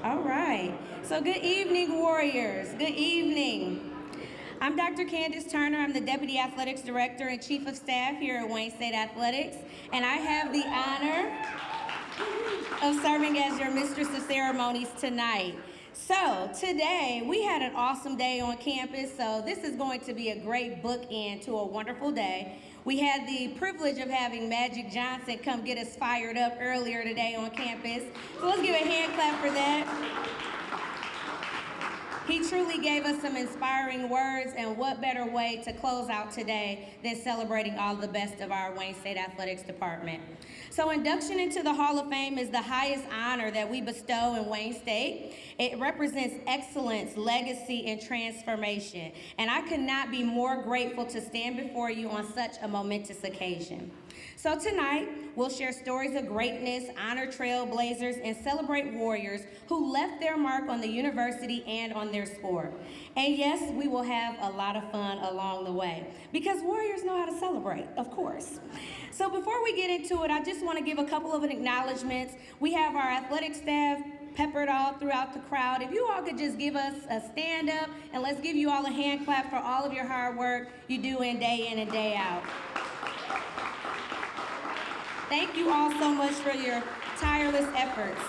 All right. So good evening, Warriors. Good evening. I'm Dr. Candace Turner. I'm the Deputy Athletics Director and Chief of Staff here at Wayne State Athletics, and I have the honor of serving as your Mistress of Ceremonies tonight. So today, we had an awesome day on campus, so this is going to be a great bookend to a wonderful day. We had the privilege of having Magic Johnson come get us fired up earlier today on campus. So let's give a hand clap for that. He truly gave us some inspiring words, and what better way to close out today than celebrating all the best of our Wayne State Athletics Department. So induction into the Hall of Fame is the highest honor that we bestow in Wayne State. It represents excellence, legacy, and transformation. And I could not be more grateful to stand before you on such a momentous occasion. So tonight, we'll share stories of greatness, honor trailblazers, and celebrate warriors who left their mark on the university and on their sport. And yes, we will have a lot of fun along the way, because warriors know how to celebrate, of course. So before we get into it, I just want to give a couple of acknowledgments. We have our athletic staff peppered all throughout the crowd. If you all could just give us a stand up, and let's give you all a hand clap for all of your hard work you do in and day out. Thank you all so much for your tireless efforts.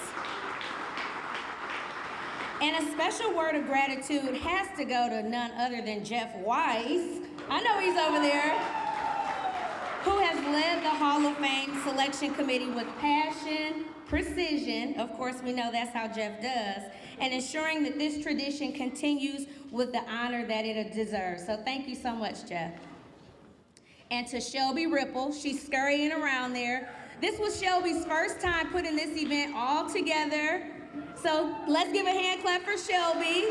And a special word of gratitude has to go to none other than Jeff Weiss. I know he's over there, who has led the Hall of Fame selection committee with passion, precision, of course we know that's how Jeff does, and ensuring that this tradition continues with the honor that it deserves. So thank you so much, Jeff. And to Shelby Ripple, she's scurrying around there. This was Shelby's first time putting this event all together. So let's give a hand clap for Shelby.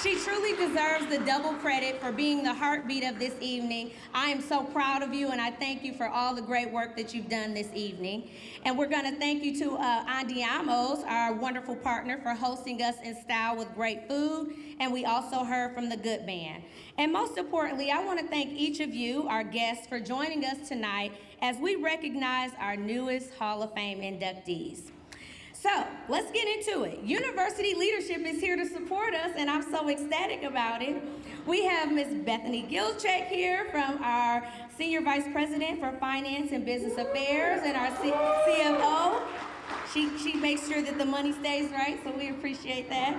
She truly deserves the double credit for being the heartbeat of this evening. I am so proud of you, and I thank you for all the great work that you've done this evening. And we're going to thank you to Andiamos, our wonderful partner, for hosting us in style with great food. And we also heard from the Good Band. And most importantly, I want to thank each of you, our guests, for joining us tonight as we recognize our newest Hall of Fame inductees. So let's get into it. University leadership is here to support us, and I'm so ecstatic about it. We have Ms. Bethany Gilchek here from our Senior Vice President for Finance and Business Affairs and our CFO. She makes sure that the money stays right, so we appreciate that.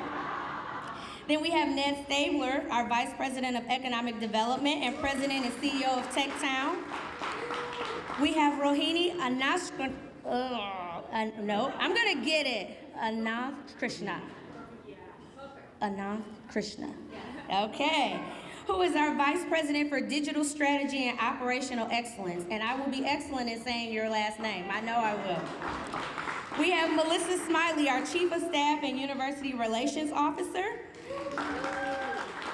Then we have Ned Stabler, our Vice President of Economic Development and President and CEO of TechTown. We have Rohini Anashka. No, I'm gonna get it. Ananth Krishna. Ananth Krishna. Okay. Who is our Vice President for Digital Strategy and Operational Excellence. And I will be excellent in saying your last name. I know I will. We have Melissa Smiley, our Chief of Staff and University Relations Officer.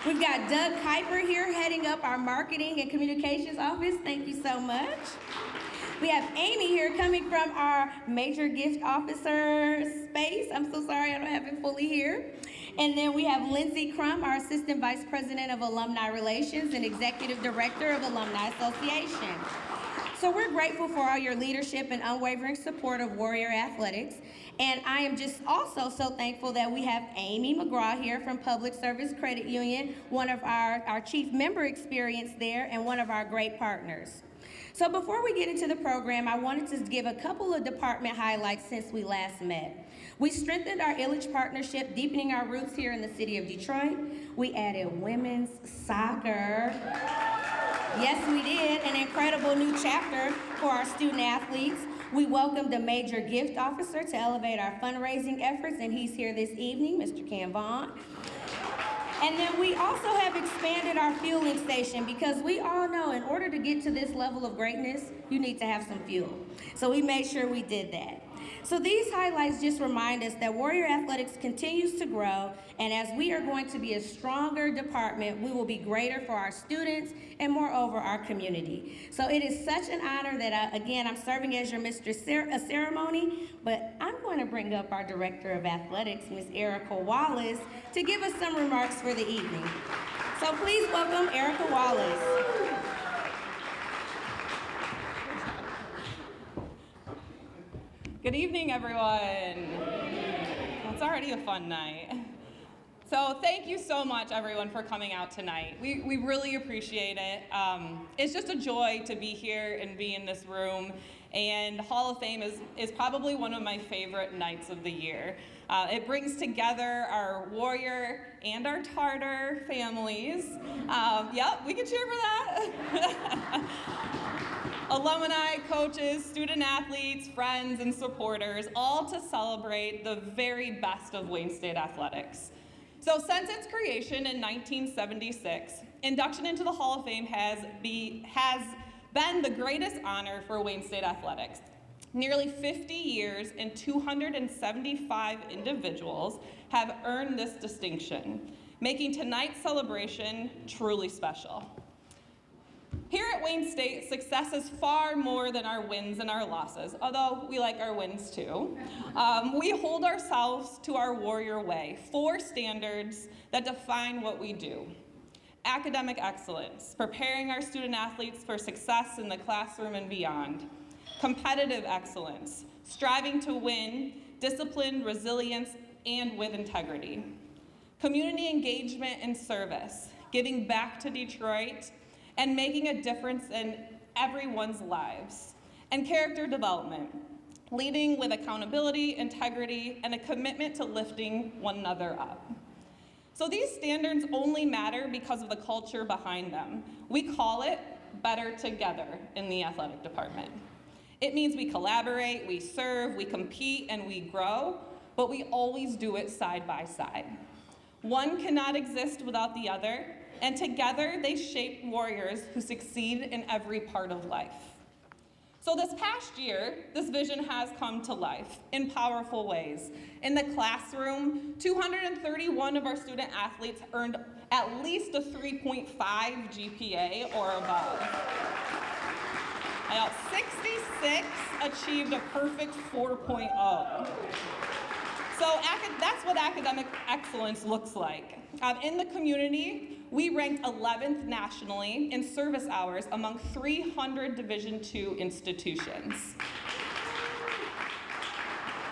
We've got Doug Kuiper here heading up our Marketing and Communications Office. Thank you so much. We have Amy here coming from our Major Gift Officer space. I'm so sorry I don't have it fully here. And then we have Lindsay Crum, our Assistant Vice President of Alumni Relations and Executive Director of Alumni Association. So we're grateful for all your leadership and unwavering support of Warrior Athletics. And I am just also so thankful that we have Amy McGraw here from Public Service Credit Union, one of our chief member experience there and one of our great partners. So before we get into the program, I wanted to give a couple of department highlights since we last met. We strengthened our Illich partnership, deepening our roots here in the city of Detroit. We added women's soccer. Yes, we did, an incredible new chapter for our student athletes. We welcomed a major gift officer to elevate our fundraising efforts, and he's here this evening, Mr. Cam Vaughn. And then we also have expanded our fueling station, because we all know in order to get to this level of greatness, you need to have some fuel. So we made sure we did that. So these highlights just remind us that Warrior Athletics continues to grow, and as we are going to be a stronger department, we will be greater for our students and moreover our community. So it is such an honor that again, I'm serving as your Mistress of Ceremony, but I'm going to bring up our Director of Athletics, Ms. Erica Wallace, to give us some remarks for the evening. So please welcome Erica Wallace. Good evening, everyone. already a fun night. So thank you so much, everyone, for coming out tonight. We really appreciate it. It's just a joy to be here and be in this room. And Hall of Fame is probably one of my favorite nights of the year. It brings together our Warrior and our Tartar families. Yep, we can cheer for that. Alumni, coaches, student athletes, friends, and supporters, all to celebrate the very best of Wayne State athletics. So since its creation in 1976, induction into the Hall of Fame has been the greatest honor for Wayne State athletics. Nearly 50 years and 275 individuals have earned this distinction, making tonight's celebration truly special. Here at Wayne State, success is far more than our wins and our losses, although we like our wins too. We hold ourselves to our Warrior way, 4 standards that define what we do. Academic excellence, preparing our student athletes for success in the classroom and beyond. Competitive excellence, striving to win, discipline, resilience, and with integrity. Community engagement and service, giving back to Detroit, and making a difference in everyone's lives. And character development, leading with accountability, integrity, and a commitment to lifting one another up. So these standards only matter because of the culture behind them. We call it better together in the athletic department. It means we collaborate, we serve, we compete, and we grow, but we always do it side by side. One cannot exist without the other, and together they shape warriors who succeed in every part of life. So this past year, this vision has come to life in powerful ways. In the classroom, 231 of our student athletes earned at least a 3.5 GPA or above. 66 achieved a perfect 4.0. So that's what academic excellence looks like. In the community, we ranked 11th nationally in service hours among 300 Division II institutions.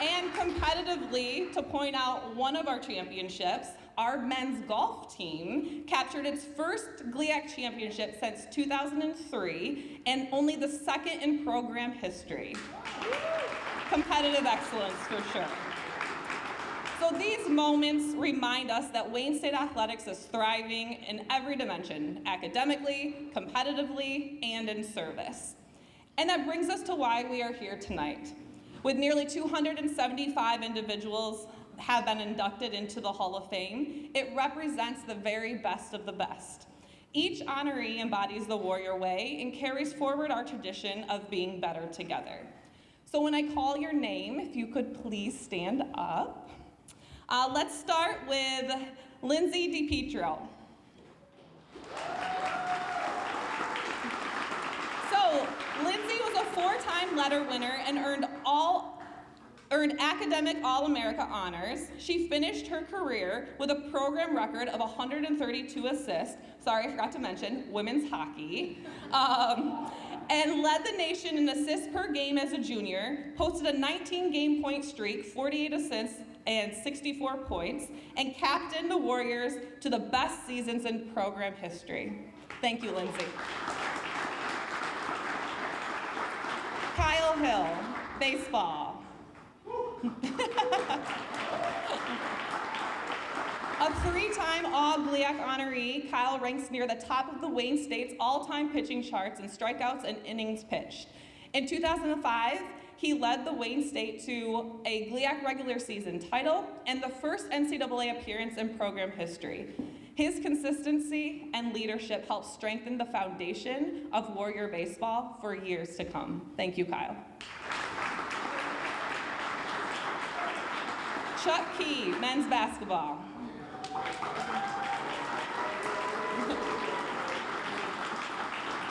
And competitively, to point out one of our championships, our men's golf team captured its first GLIAC championship since 2003 and only the second in program history. Competitive excellence for sure. So these moments remind us that Wayne State athletics is thriving in every dimension, academically, competitively, and in service. And that brings us to why we are here tonight. With nearly 275 individuals have been inducted into the Hall of Fame, it represents the very best of the best. Each honoree embodies the Warrior way and carries forward our tradition of being better together. So when I call your name, if you could please stand up. Let's start with Lindsay DiPietro. So Lindsay was a 4-time letter winner and earned academic All-America honors. She finished her career with a program record of 132 assists. Sorry, I forgot to mention women's hockey. And led the nation in assists per game as a junior, posted a 19-game point streak, 48 assists, and 64 points, and captained the Warriors to the best seasons in program history. Thank you, Lindsay. Kyle Hill, baseball. A 3-time All-GLIAC honoree, Kyle ranks near the top of the Wayne State's all-time pitching charts in strikeouts and innings pitched. In 2005, he led the Wayne State to a GLIAC regular season title and the first NCAA appearance in program history. His consistency and leadership helped strengthen the foundation of Warrior baseball for years to come. Thank you, Kyle. Chuck Key, men's basketball.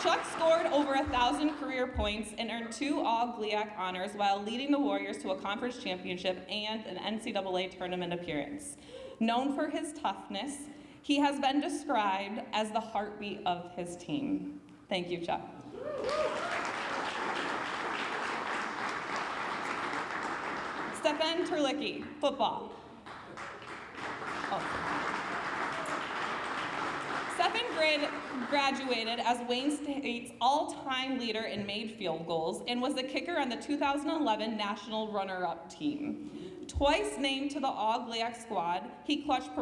Chuck scored over 1,000 career points and earned 2 All-GLIAC honors while leading the Warriors to a conference championship and an NCAA tournament appearance. Known for his toughness, he has been described as the heartbeat of his team. Thank you, Chuck. Stefan Terleckyj, football. Stefan graduated as Wayne State's all-time leader in made field goals and was the kicker on the 2011 national runner-up team. Twice named to the All-GLIAC squad, his clutch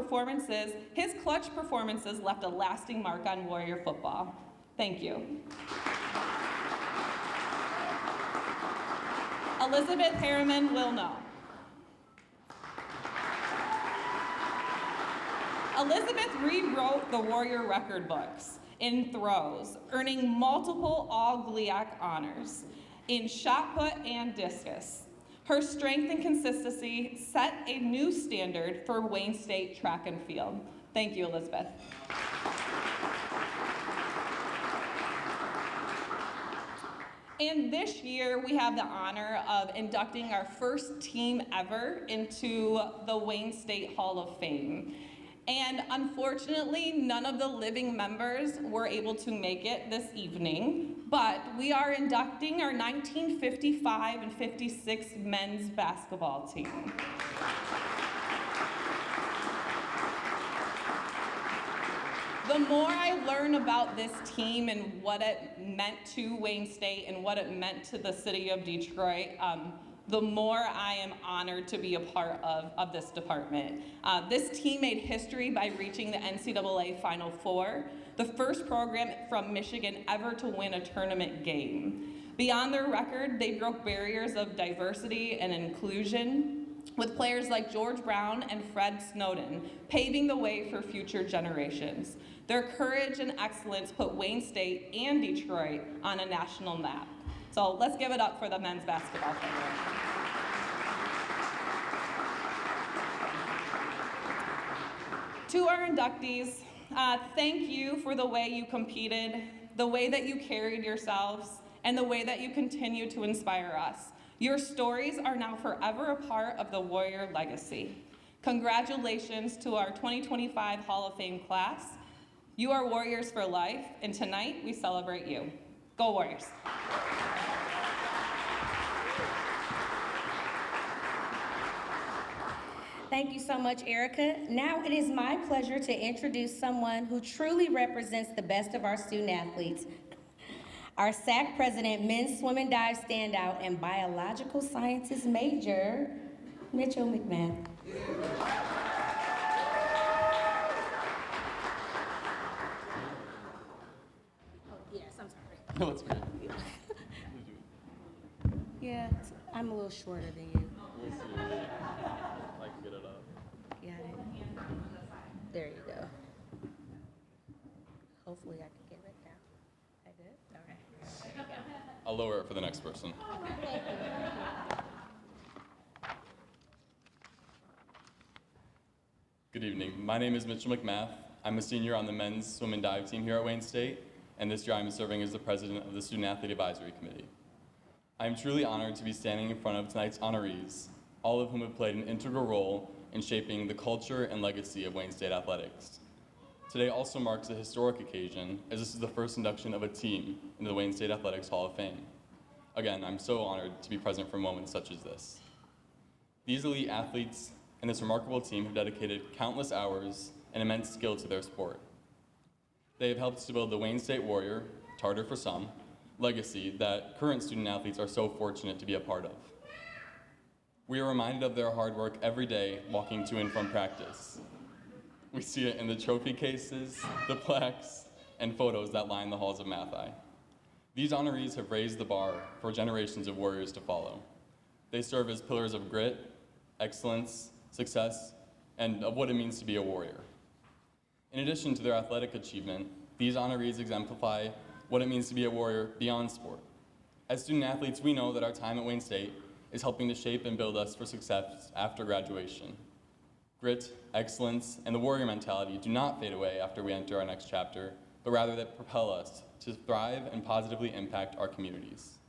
performances left a lasting mark on Warrior football. Thank you. Elizabeth Harriman will know. Elizabeth rewrote the Warrior record books in throws, earning multiple All-GLIAC honors in shot put and discus. Her strength and consistency set a new standard for Wayne State track and field. Thank you, Elizabeth. And this year, we have the honor of inducting our first team ever into the Wayne State Hall of Fame. And unfortunately, none of the living members were able to make it this evening, but we are inducting our 1955 and 56 men's basketball team. The more I learn about this team and what it meant to Wayne State and what it meant to the city of Detroit, the more I am honored to be a part of this department. This team made history by reaching the NCAA Final Four, the first program from Michigan ever to win a tournament game. Beyond their record, they broke barriers of diversity and inclusion with players like George Brown and Fred Snowden, paving the way for future generations. Their courage and excellence put Wayne State and Detroit on a national map. So let's give it up for the men's basketball program. To our inductees, thank you for the way you competed, the way that you carried yourselves, and the way that you continue to inspire us. Your stories are now forever a part of the Warrior legacy. Congratulations to our 2025 Hall of Fame class. You are Warriors for life, and tonight we celebrate you. Go Warriors. Thank you so much, Erica. Now it is my pleasure to introduce someone who truly represents the best of our student athletes. Our SAC president, men's swim and dive standout, and biological sciences major, Mitchell McMahon. Oh, yes, I'm sorry. No, it's great. Yeah, I'm a little shorter than you. We'll see. I can get it up. Got it. There you go. Hopefully I can get it down. I good? Okay. I'll lower it for the next person. Good evening. My name is Mitchell McMath. I'm a senior on the men's swim and dive team here at Wayne State, and this year I'm serving as the president of the Student Athlete Advisory Committee. I am truly honored to be standing in front of tonight's honorees, all of whom have played an integral role in shaping the culture and legacy of Wayne State athletics. Today also marks a historic occasion, as this is the first induction of a team into the Wayne State Athletics Hall of Fame. Again, I'm so honored to be present for moments such as this. These elite athletes and this remarkable team have dedicated countless hours and immense skill to their sport. They have helped to build the Wayne State Warrior, Tartar for some, legacy that current student athletes are so fortunate to be a part of. We are reminded of their hard work every day walking to and from practice. We see it in the trophy cases, the plaques, and photos that line the halls of Mathi. These honorees have raised the bar for generations of Warriors to follow. They serve as pillars of grit, excellence, success, and of what it means to be a Warrior. In addition to their athletic achievement, these honorees exemplify what it means to be a Warrior beyond sport. As student athletes, we know that our time at Wayne State is helping to shape and build us for success after graduation. Grit, excellence, and the Warrior mentality do not fade away after we enter our next chapter, but rather that propel us to thrive and positively impact our communities.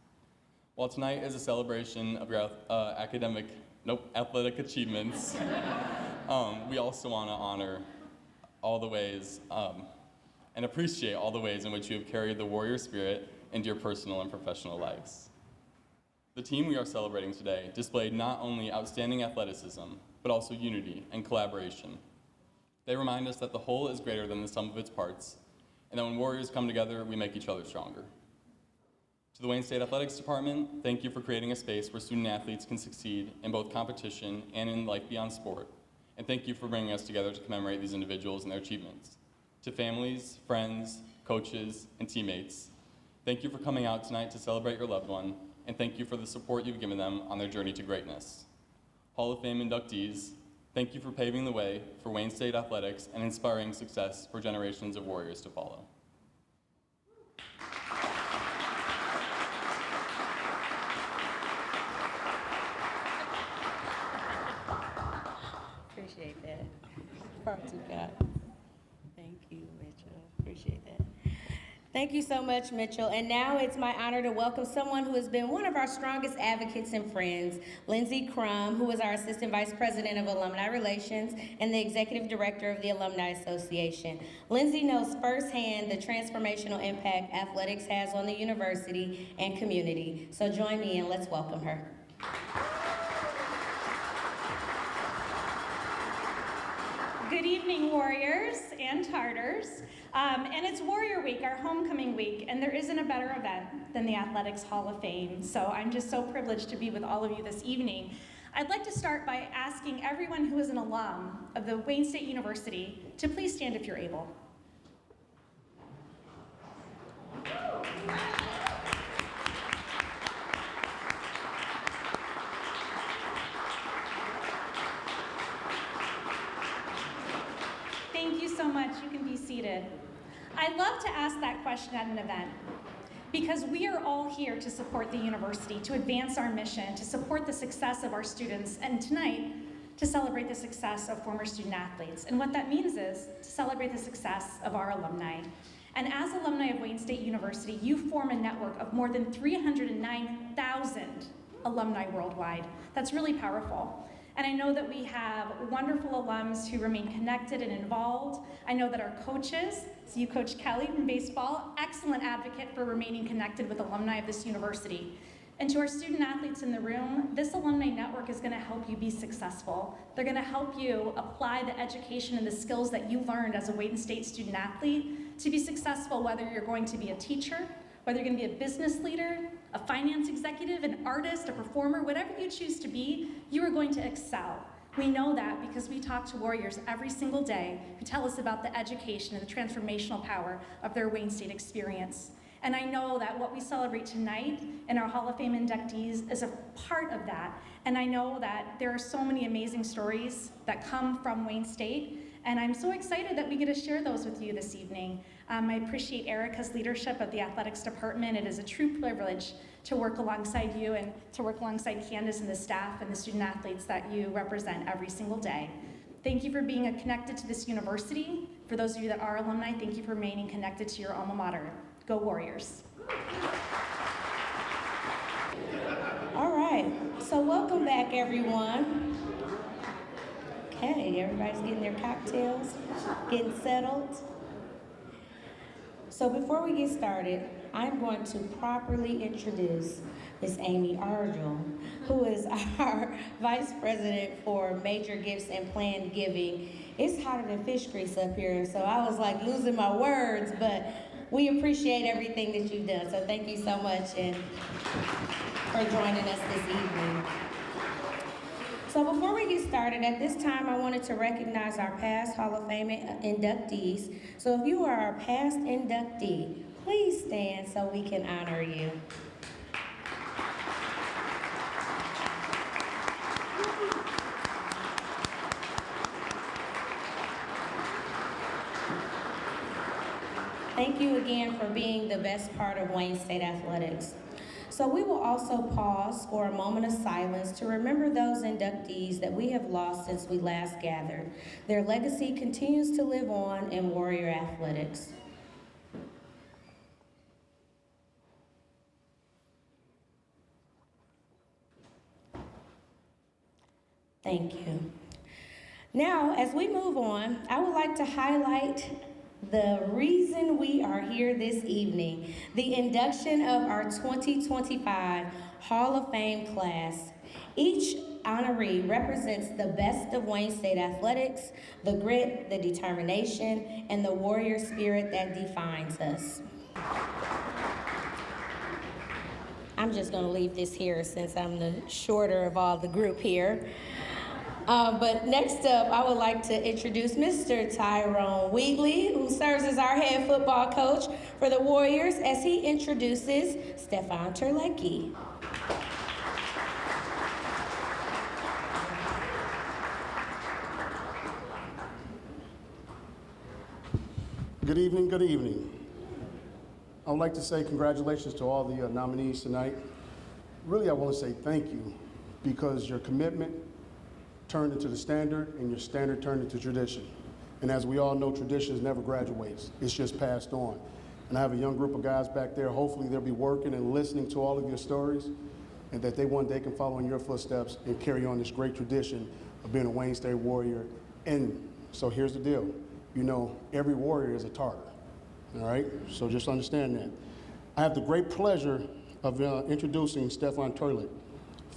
While tonight is a celebration of your athletic achievements, we also want to honor all the ways and appreciate all the ways in which you have carried the Warrior spirit into your personal and professional lives. The team we are celebrating today displayed not only outstanding athleticism, but also unity and collaboration. They remind us that the whole is greater than the sum of its parts, and that when Warriors come together, we make each other stronger. To the Wayne State Athletics Department, thank you for creating a space where student athletes can succeed in both competition and in life beyond sport. And thank you for bringing us together to commemorate these individuals and their achievements. To families, friends, coaches, and teammates, thank you for coming out tonight to celebrate your loved one, and thank you for the support you've given them on their journey to greatness. Hall of Fame inductees, thank you for paving the way for Wayne State athletics and inspiring success for generations of Warriors to follow. Appreciate that. Far too God. Thank you, Mitchell. Appreciate that. Thank you so much, Mitchell. And now it's my honor to welcome someone who has been one of our strongest advocates and friends, Lindsay Crum, who is our Assistant Vice President of Alumni Relations and the Executive Director of the Alumni Association. Lindsay knows firsthand the transformational impact athletics has on the university and community. So join me and let's welcome her. Good evening, Warriors and Tartars. And it's Warrior Week, our homecoming week, and there isn't a better event than the Athletics Hall of Fame. So I'm just so privileged to be with all of you this evening. I'd like to start by asking everyone who is an alum of the Wayne State University to please stand if you're able. Thank you so much. You can be seated. I love to ask that question at an event because we are all here to support the university, to advance our mission, to support the success of our students, and tonight, to celebrate the success of former student athletes. And what that means is to celebrate the success of our alumni. And as alumni of Wayne State University, you form a network of more than 309,000 alumni worldwide. That's really powerful. And I know that we have wonderful alums who remain connected and involved. I know that our coaches, so you Coach Kelly from baseball, excellent advocate for remaining connected with alumni of this university. And to our student athletes in the room, this alumni network is gonna help you be successful. They're gonna help you apply the education and the skills that you learned as a Wayne State student athlete to be successful, whether you're going to be a teacher, whether you're gonna be a business leader, a finance executive, an artist, a performer, whatever you choose to be, you are going to excel. We know that because we talk to Warriors every single day who tell us about the education and the transformational power of their Wayne State experience. And I know that what we celebrate tonight in our Hall of Fame inductees is a part of that. And I know that there are so many amazing stories that come from Wayne State. And I'm so excited that we get to share those with you this evening. I appreciate Erica's leadership of the athletics department. It is a true privilege to work alongside you and to work alongside Candace and the staff and the student athletes that you represent every single day. Thank you for being connected to this university. For those of you that are alumni, thank you for remaining connected to your alma mater. Go Warriors. All right, so welcome back, everyone. Okay, everybody's getting their cocktails, getting settled. So before we get started, I'm going to properly introduce Ms. Amy Argel, who is our Vice President for Major Gifts and Planned Giving. It's hotter than fish grease up here, so I was like losing my words, but we appreciate everything that you've done. So thank you so much and for joining us this evening. So before we get started, at this time, I wanted to recognize our past Hall of Fame inductees. So if you are our past inductee, please stand so we can honor you. Thank you again for being the best part of Wayne State Athletics. So we will also pause for a moment of silence to remember those inductees that we have lost since we last gathered. Their legacy continues to live on in Warrior Athletics. Thank you. Now, as we move on, I would like to highlight the reason we are here this evening, the induction of our 2025 Hall of Fame class. Each honoree represents the best of Wayne State athletics, the grit, the determination, and the warrior spirit that defines us. I'm just gonna leave this here since I'm the shorter of all the group here. But next up, I would like to introduce Mr. Tyrone Wheatley, who serves as our head football coach for the Warriors, as he introduces Stefan Terleckyj. Good evening, good evening. I would like to say congratulations to all the nominees tonight. Really, I want to say thank you because your commitment turned into the standard and your standard turned into tradition. And as we all know, tradition never graduates, it's just passed on. And I have a young group of guys back there, hopefully they'll be working and listening to all of your stories and that they one day can follow in your footsteps and carry on this great tradition of being a Wayne State Warrior. And so here's the deal. You know, every warrior is a Tartar, all right? So just understand that. I have the great pleasure of introducing Stefan Terleckyj,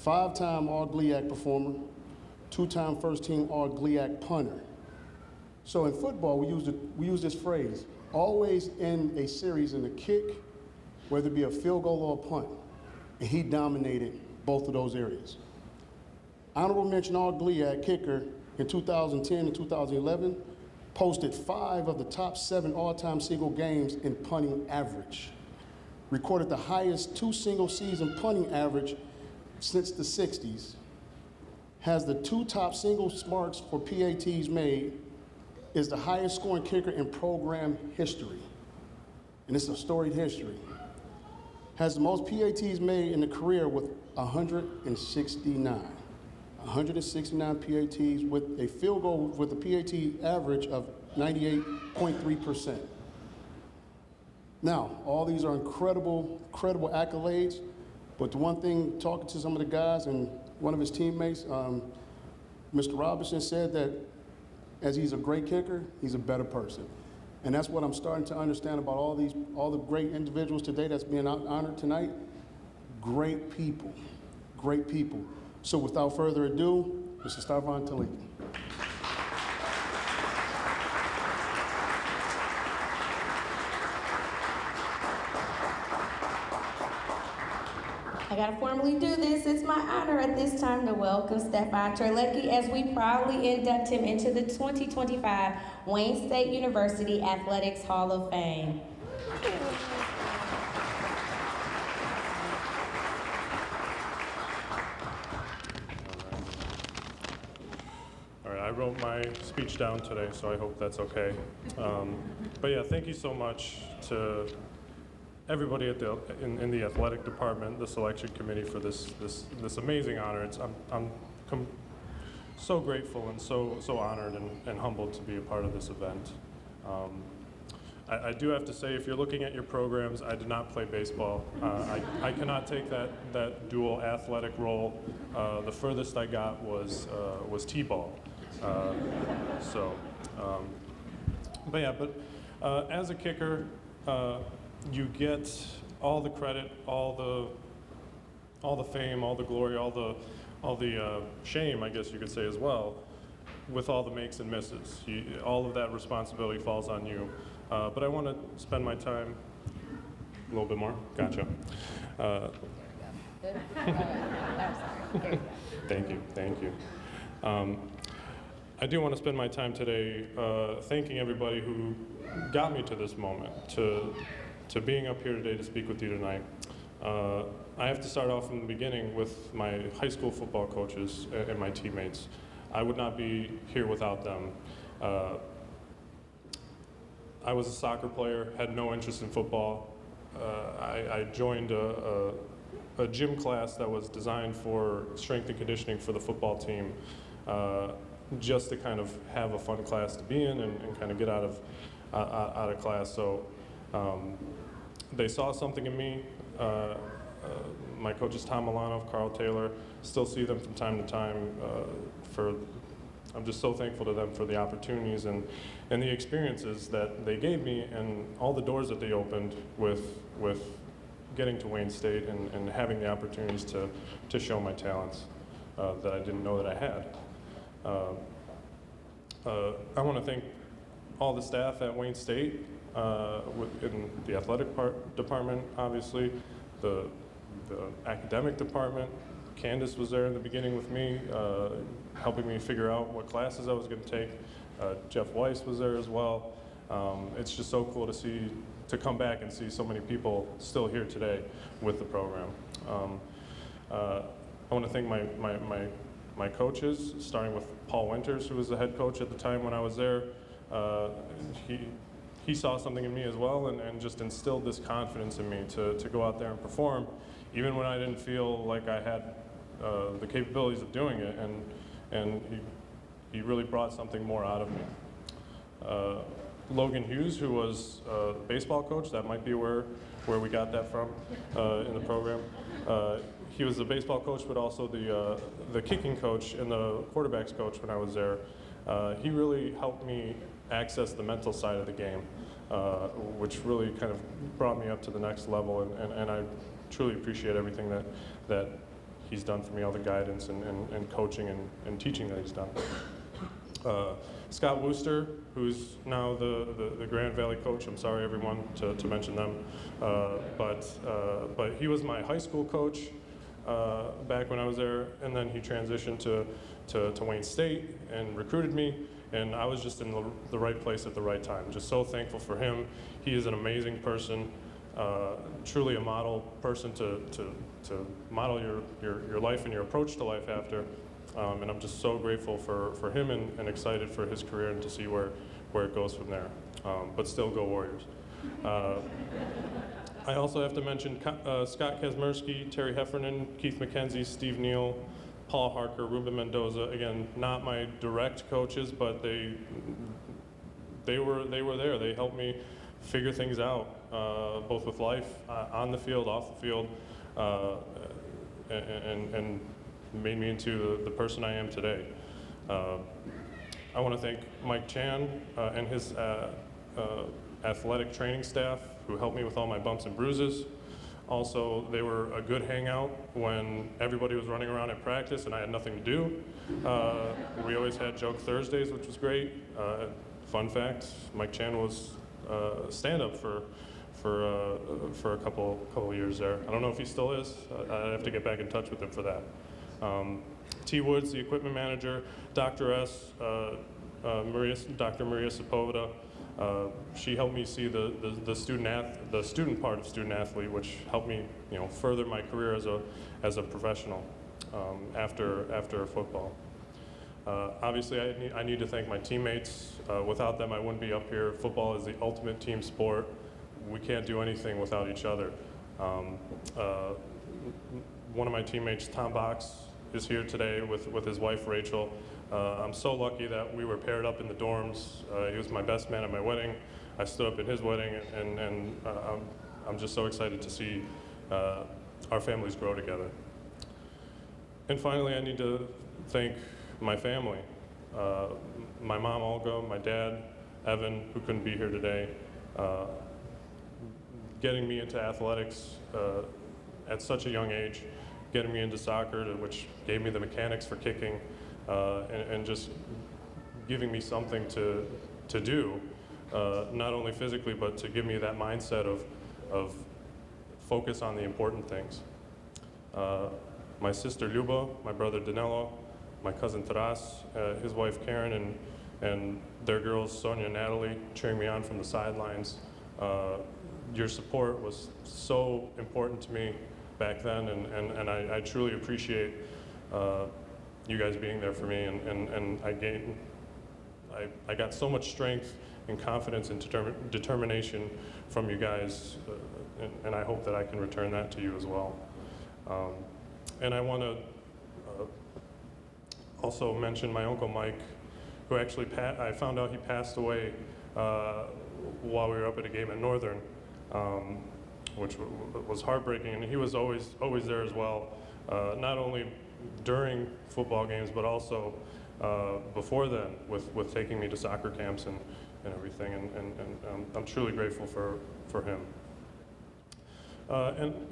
5-time All-GLIAC performer, 2-time first-team All-GLIAC punter. So in football, we use this phrase, always end a series in a kick, whether it be a field goal or a punt, and he dominated both of those areas. Honorable mention All-GLIAC kicker in 2010 and 2011, posted 5 of the top 7 all-time single games in punting average, recorded the highest 2 single-season punting average since the 60s, has the 2 top single marks for PATs made, is the highest scoring kicker in program history, and it's a storied history, has the most PATs made in the career with 169. 169 PATs with a field goal with a PAT average of 98.3%. Now, all these are incredible accolades, but the one thing, talking to some of the guys and one of his teammates, Mr. Robinson said that as he's a great kicker, he's a better person. And that's what I'm starting to understand about all the great individuals today that's being honored tonight. Great people, great people. So without further ado, Mr. Stefan Terleckyj. I gotta formally do this. It's my honor at this time to welcome Stefan Terleckyj as we proudly induct him into the 2025 Wayne State University Athletics Hall of Fame. I wrote my speech down today, so I hope that's okay. But yeah, thank you so much to everybody at in the athletic department, the selection committee for this amazing honor. I'm so grateful and so honored and humbled to be a part of this event. I do have to say, if you're looking at your programs, I did not play baseball. I cannot take that dual athletic role. The furthest I got was t-ball. But as a kicker, you get all the credit, all the fame, all the glory, all the shame, I guess you could say as well, with all the makes and misses. All of that responsibility falls on you. But I want to spend my time a little bit more. Gotcha. Thank you. I do want to spend my time today thanking everybody who got me to this moment, to being up here today to speak with you tonight. I have to start off from the beginning with my high school football coaches and my teammates. I would not be here without them. I was a soccer player, had no interest in football. I joined a gym class that was designed for strength and conditioning for the football team, just to kind of have a fun class to be in and kind of get out of class. So they saw something in me. My coaches, Tom Milanoff, Carl Taylor, still see them from time to time. I'm just so thankful to them for the opportunities and the experiences that they gave me and all the doors that they opened with getting to Wayne State and having the opportunities to show my talents. that I didn't know that I had. I want to thank all the staff at Wayne State, in the athletic department, obviously, the academic department. Candace was there in the beginning with me, helping me figure out what classes I was going to take. Jeff Weiss was there as well. It's just so cool to come back and see so many people still here today with the program. I want to thank my coaches, starting with Paul Winters, who was the head coach at the time when I was there. He saw something in me as well, and just instilled this confidence in me to go out there and perform, even when I didn't feel like I had the capabilities of doing it, and he really brought something more out of me. Logan Hughes, who was the baseball coach, that might be where we got that from in the program. He was the baseball coach, but also the kicking coach and the quarterbacks coach when I was there. He really helped me access the mental side of the game, which really kind of brought me up to the next level, and I truly appreciate everything that he's done for me, all the guidance and coaching and teaching that he's done. Scott Wooster, who's now the Grand Valley coach. I'm sorry, everyone, to mention them, but he was my high school coach back when I was there, and then he transitioned to Wayne State and recruited me, and I was just in the right place at the right time. Just so thankful for him. He is an amazing person, truly a model person to model your life and your approach to life after. And I'm just so grateful for him and excited for his career and to see where it goes from there. But still, go Warriors. I also have to mention Scott Kazmersky, Terry Heffernan, Keith McKenzie, Steve Neal, Paul Harker, Ruben Mendoza. Again, not my direct coaches, but they were there. They helped me figure things out, both with life, on the field, off the field, and made me into the person I am today. I want to thank Mike Chan and his athletic training staff, who helped me with all my bumps and bruises. Also, they were a good hangout when everybody was running around at practice and I had nothing to do. We always had Joke Thursdays, which was great. Fun fact, Mike Chan was stand-up for a couple of years there. I don't know if he still is. I'd have to get back in touch with him for that. T. Woods, the equipment manager, Dr. S, Dr. Maria Sepulveda. She helped me see the student part of student athlete, which helped me, further my career as a professional after football. Obviously, I need to thank my teammates. Without them, I wouldn't be up here. Football is the ultimate team sport. We can't do anything without each other. One of my teammates, Tom Box, is here today with his wife, Rachel. I'm so lucky that we were paired up in the dorms. He was my best man at my wedding. I stood up in his wedding, and I'm just so excited to see our families grow together. And finally, I need to thank my family. My mom, Olga, my dad, Evan, who couldn't be here today, getting me into athletics at such a young age, getting me into soccer, which gave me the mechanics for kicking, and just giving me something to do, not only physically, but to give me that mindset of focus on the important things. My sister Luba, my brother Danilo, my cousin Taras, his wife Karen, and their girls Sonia and Natalie cheering me on from the sidelines. Your support was so important to me back then, and I truly appreciate you guys being there for me, and I got so much strength and confidence and determination from you guys, and I hope that I can return that to you as well. And I want to also mention my Uncle Mike, who actually, I found out he passed away while we were up at a game at Northern, which was heartbreaking, and he was always there as well, not only during football games, but also before then, with taking me to soccer camps and everything, and I'm truly grateful for him.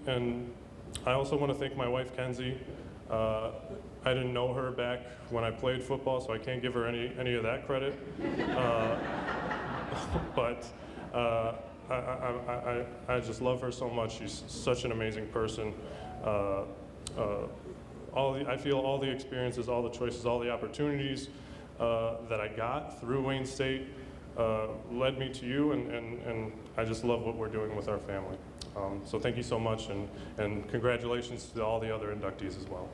And I also want to thank my wife, Kenzie. I didn't know her back when I played football, so I can't give her any of that credit. But I just love her so much. She's such an amazing person. I feel all the experiences, all the choices, all the opportunities that I got through Wayne State led me to you, and I just love what we're doing with our family. So thank you so much, and congratulations to all the other inductees as well.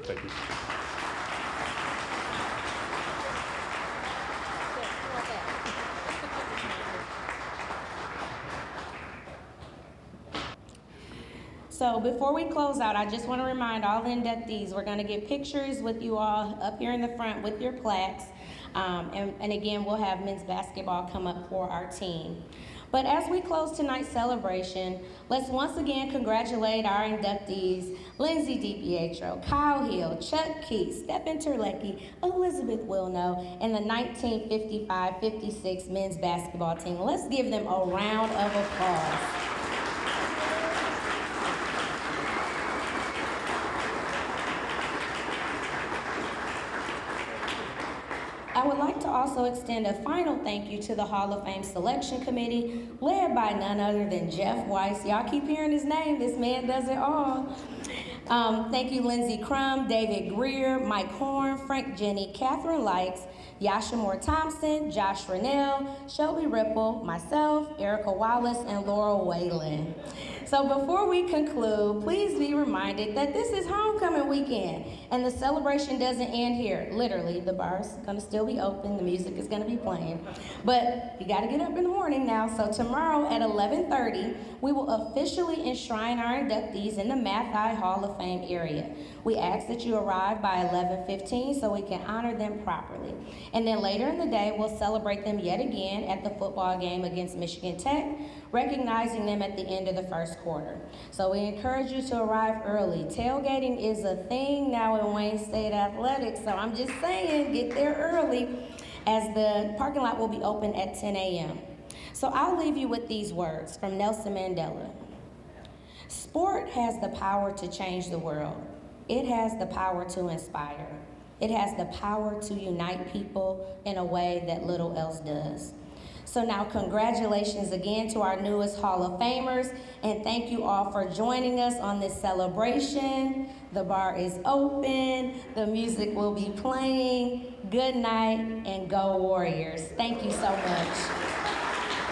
Thank you. So before we close out, I just want to remind all the inductees, we're going to get pictures with you all up here in the front with your plaques. And again, we'll have men's basketball come up for our team. But as we close tonight's celebration, let's once again congratulate our inductees, Lindsay DiPietro, Kyle Hill, Chuck Keith, Stefan Terleckyj, Elizabeth Wilno, and the 1955-56 men's basketball team. Let's give them a round of applause. I would like to also extend a final thank you to the Hall of Fame Selection Committee, led by none other than Jeff Weiss. Y'all keep hearing his name. This man does it all. Thank you, Lindsey Crum, David Greer, Mike Horn, Frank Jenny, Catherine Likes, Yasha Moore Thompson, Josh Rennell, Shelby Ripple, myself, Erica Wallace, and Laurel Whalen. So before we conclude, please be reminded that this is homecoming weekend, and the celebration doesn't end here. Literally, the bar's gonna still be open, the music is gonna be playing, but you gotta get up in the morning now. So tomorrow at 11:30, we will officially enshrine our inductees in the Math Eye Hall of Fame area. We ask that you arrive by 11:15 so we can honor them properly. And then later in the day, we'll celebrate them yet again at the football game against Michigan Tech, recognizing them at the end of the first quarter. So we encourage you to arrive early. Tailgating is a thing now in Wayne State Athletics, so I'm just saying, get there early, as the parking lot will be open at 10 a.m. So I'll leave you with these words from Nelson Mandela. Sport has the power to change the world. It has the power to inspire. It has the power to unite people in a way that little else does. So now congratulations again to our newest Hall of Famers, and thank you all for joining us on this celebration. The bar is open, the music will be playing. Good night and go Warriors. Thank you so much.